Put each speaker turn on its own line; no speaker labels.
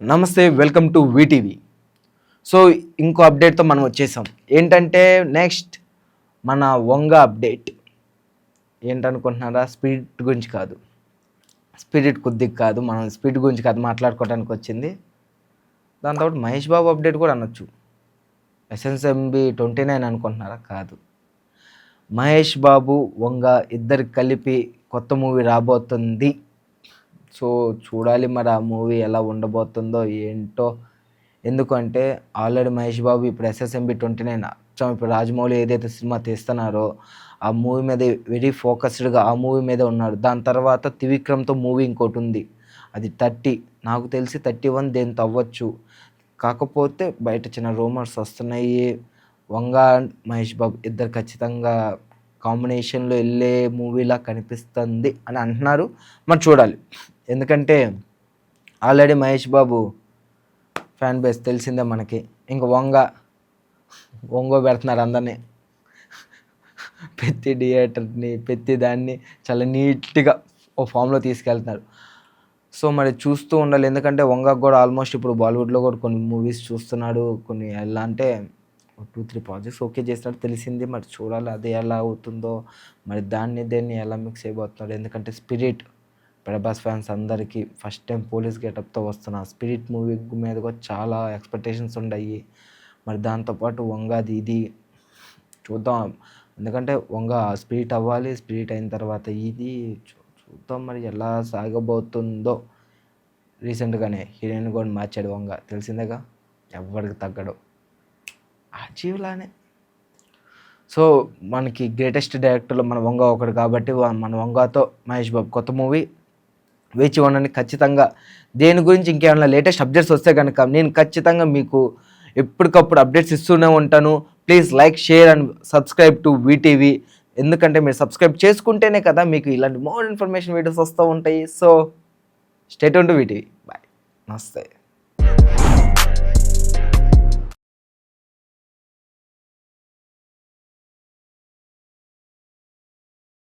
నమస్తే, welcome to VTV. So ఇంకో అప్డేట్తో మనం వచ్చేసాం. ఏంటంటే నెక్స్ట్ మన వంగ అప్డేట్ ఏంటనుకుంటున్నారా? స్పిరిట్ గురించి కాదు, స్పిరిట్ కొద్దిగా కాదు, మనం స్పిరిట్ గురించి కాదు మాట్లాడుకోవడానికి వచ్చింది. దాంతో మహేష్ బాబు అప్డేట్ కూడా అనొచ్చు. SSMB 29 అనుకుంటున్నారా? కాదు, మహేష్ బాబు వంగ ఇద్దరికి కలిపి కొత్త మూవీ రాబోతుంది. సో చూడాలి మరి ఆ మూవీ ఎలా ఉండబోతుందో ఏంటో. ఎందుకంటే ఆల్రెడీ మహేష్ బాబు ఇప్పుడు SSMB 29 ఇప్పుడు రాజమౌళి ఏదైతే సినిమా తీస్తున్నారో ఆ మూవీ మీద వెరీ ఫోకస్డ్గా ఆ మూవీ మీద ఉన్నాడు. దాని తర్వాత త్రివిక్రమ్తో మూవీ ఇంకోటి ఉంది, అది 30, నాకు తెలిసి 31 దేంతో అవ్వచ్చు. కాకపోతే బయట చిన్న రూమర్స్ వస్తున్నాయి, వంగ అండ్ మహేష్ బాబు ఇద్దరు ఖచ్చితంగా కాంబినేషన్లో వెళ్ళే మూవీలా కనిపిస్తుంది అని అంటున్నారు. మరి చూడాలి. ఎందుకంటే already Mahesh Babu fan base తెలిసిందే మనకి. ఇంకా వంగో పెడుతున్నారు అందరినీ. ప్రతి థియేటర్ని ప్రతి దాన్ని చాలా నీట్గా ఓ ఫామ్లో తీసుకెళ్తున్నారు. సో మరి చూస్తూ ఉండాలి. ఎందుకంటే వంగకు కూడా ఆల్మోస్ట్ ఇప్పుడు బాలీవుడ్లో కూడా కొన్ని మూవీస్ చూస్తున్నాడు. కొన్ని ఎలా అంటే 2-3 ప్రాజెక్ట్స్ ఓకే చేసినట్టు తెలిసింది. మరి చూడాలి అది ఎలా అవుతుందో, మరి దేన్ని ఎలా మిక్స్ అయిపోతున్నాడు. ఎందుకంటే స్పిరిట్ ప్రభాస్ ఫ్యాన్స్ అందరికీ ఫస్ట్ టైం పోలీస్ గెటప్తో వస్తున్న స్పిరిట్ మూవీ మీద కూడా చాలా ఎక్స్పెక్టేషన్స్ ఉన్నాయి. మరి దాంతోపాటు వంగది ఇది చూద్దాం. ఎందుకంటే వంగ స్పిరిట్ అవ్వాలి, స్పిరిట్ అయిన తర్వాత ఇది చూద్దాం మరి ఎలా సాగబోతుందో. రీసెంట్గానే హీరోయిన్ కూడా మార్చాడు వంగ, తెలిసిందేగా, ఎవరికి తగ్గడు అచీవ్లానే. సో మనకి గ్రేటెస్ట్ డైరెక్టర్లో మన వంగ ఒకడు కాబట్టి మన వంగతో మహేష్ బాబు కొత్త మూవీ వేచి ఉండండి ఖచ్చితంగా. దేని గురించి ఇంకేమైనా లేటెస్ట్ అప్డేట్స్ వస్తే కనుక నేను ఖచ్చితంగా మీకు ఎప్పటికప్పుడు అప్డేట్స్ ఇస్తూనే ఉంటాను. Please like, share and subscribe to VTV. ఎందుకంటే మీరు సబ్స్క్రైబ్ చేసుకుంటేనే కదా మీకు ఇలాంటి మోర్ ఇన్ఫర్మేషన్ వీడియోస్ వస్తూ ఉంటాయి. So stay tune to VTV. Bye, నమస్తే.